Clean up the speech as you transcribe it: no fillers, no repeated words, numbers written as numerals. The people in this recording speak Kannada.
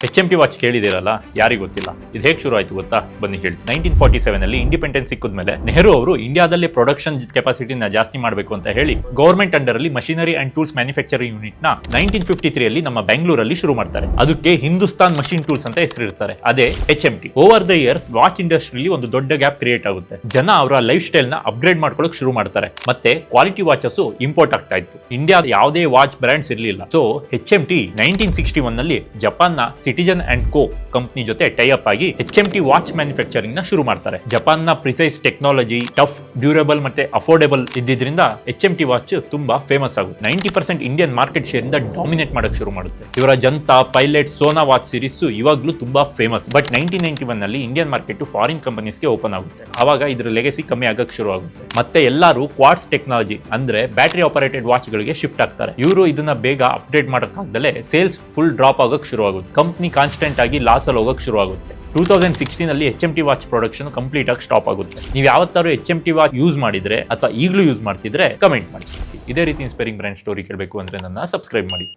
HMT ವಾಚ್ ಕೇಳಿದಿರಲ್ಲ, ಯಾರಿಗೂ ಗೊತ್ತಿಲ್ಲ. ಇದು ಹೇಗೆ ಶುರು ಆಯ್ತು ಗೊತ್ತಾ? ಬನ್ನಿ ಹೇಳ್ತೀನಿ. 1947 ಅಲ್ಲಿ ಇಂಡಿಪೆಂಡೆನ್ಸ್ ಸಿಕ್ಕಿದ ಮೇಲೆ ನೆಹರು ಅವರು ಇಂಡಿಯಾದಲ್ಲಿ ಪ್ರೊಡಕ್ಷನ್ ಕೆಪಾಸಿಟಿನ ಜಾಸ್ತಿ ಮಾಡಬೇಕು ಅಂತ ಹೇಳಿ ಗವರ್ಮೆಂಟ್ ಅಂಡರ್ ಅಲ್ಲಿ machinery and tools manufacturing unit ನ 1953 ಅಲ್ಲಿ ನಮ್ಮ ಬೆಂಗಳೂರಲ್ಲಿ ಶುರು ಮಾಡ್ತಾರೆ. ಅದಕ್ಕೆ ಹಿಂದೂಸ್ತಾನ್ ಮಷಿನ್ ಟೂಲ್ಸ್ ಅಂತ ಹೆಸರಿಡ್ತಾರೆ. ಅದೇ HMT. Over the years watch ಇಂಡಸ್ಟ್ರಿಯಲ್ಲಿ ಒಂದು ದೊಡ್ಡ ಗ್ಯಾಪ್ ಕ್ರಿಯೇಟ್ ಆಗುತ್ತೆ. ಜನ ಅವರ ಲೈಫ್ ಸ್ಟೈಲ್ ನ ಅಪ್ಗ್ರೇಡ್ ಮಾಡ್ಕೊಳ್ಳೋಕೆ ಶುರು ಮಾಡ್ತಾರೆ. ಮತ್ತೆ ಕ್ವಾಲಿಟಿ ವಾಚಸ್ ಇಂಪೋರ್ಟ್ ಆಗ್ತಾ ಇತ್ತು. ಇಂಡಿಯಾ ಯಾವುದೇ ವಾಚ್ ಬ್ರ್ಯಾಂಡ್ಸ್ ಇರಲಿಲ್ಲ. ಸೊ HMT 1961 ನಲ್ಲಿ ಜಪಾನ್ ನ ಸಿಟಿಜನ್ ಅಂಡ್ ಕೋ ಕಂಪನಿ ಜೊತೆ ಟೈ ಅಪ್ ಆಗಿ HMT ವಾಚ್ ಮ್ಯಾನುಫ್ಯಾಕ್ಚರಿಂಗ್ ನ ಶುರು ಮಾಡ್ತಾರೆ. ಜಪಾನ್ ನ ಪ್ರಿಸೈಸ್ ಟೆಕ್ನಾಲಜಿ, ಟಫ್, ಡ್ಯೂರಬಲ್ ಮತ್ತೆ ಅಫೋರ್ಡೆಬಲ್ ಇದ್ದಿದ್ರಿಂದ HMT ವಾಚ್ ತುಂಬಾ ಫೇಮಸ್ ಆಗುತ್ತೆ. 90% ಇಂಡಿಯನ್ ಮಾರ್ಕೆಟ್ ಶೇರ್ ಇಂದ ಡಾಮಿನೇಟ್ ಮಾಡಕ್ ಶುರು ಮಾಡುತ್ತೆ. ಇವರ ಜಂತಾ, ಪೈಲಟ್, ಸೋನಾ ವಾಚ್ ಸೀರೀಸ್ ಇವಾಗ್ಲೂ ತುಂಬಾ ಫೇಮಸ್. ಬಟ್ 1991 ನಲ್ಲಿ ಇಂಡಿಯನ್ ಮಾರ್ಕೆಟ್ ಫಾರಿನ್ ಕಂಪನೀಸ್ಗೆ ಓಪನ್ ಆಗುತ್ತೆ. ಆವಾಗ ಇದ್ರ ಲೆಗಸಿ ಕಮ್ಮಿ ಆಗಕ್ಕೆ ಶುರು ಆಗುತ್ತೆ. ಮತ್ತೆ ಎಲ್ಲರೂ ಕ್ವಾರ್ಟ್ಸ್ ಟೆಕ್ನಾಲಜಿ ಅಂದ್ರೆ ಬ್ಯಾಟರಿ ಆಪರೇಟೆಡ್ ವಾಚ್ ಗಳಿಗೆ ಶಿಫ್ಟ್ ಆಗ್ತಾರೆ. ಇವರು ಇದನ್ನ ಬೇಗ ಅಪ್ಡೇಟ್ ಮಾಡಕ್ಕಾಗದಲ್ಲೇ ಸೇಲ್ಸ್ ಫುಲ್ ಡ್ರಾಪ್ ಆಗಕ್ಕೆ ಶುರು ಆಗುತ್ತೆ. ಕಂಪನಿ ಕಾನ್ಸ್ಟೆಂಟ್ ಆಗಿ ಲಾಸ್ ಅಲ್ಲಿ ಹೋಗಕ್ಕೆ ಶುರು ಆಗುತ್ತೆ. 2016 ಅಲ್ಲಿ HMT ವಾಚ್ ಪ್ರೊಡಕ್ಷನ್ ಕಂಪ್ಲೀಟ್ ಆಗಿ ಸ್ಟಾಪ್ ಆಗುತ್ತೆ. ನೀವು ಯಾವತ್ತಾರು HMT ವಾಚ್ ಯೂಸ್ ಮಾಡಿದ್ರೆ ಅಥವಾ ಈಗಲೂ ಯೂಸ್ ಮಾಡ್ತಿದ್ರೆ ಕಮೆಂಟ್ ಮಾಡಿ. ಇದೇ ರೀತಿ ಇನ್ಸ್ಪೈರಿಂಗ್ ಬ್ರ್ಯಾಂಡ್ ಸ್ಟೋರಿ ಕೇಳಬೇಕು ಅಂದ್ರೆ ನನ್ನ ಸಬ್ಸ್ಕ್ರೈಬ್ ಮಾಡಿ.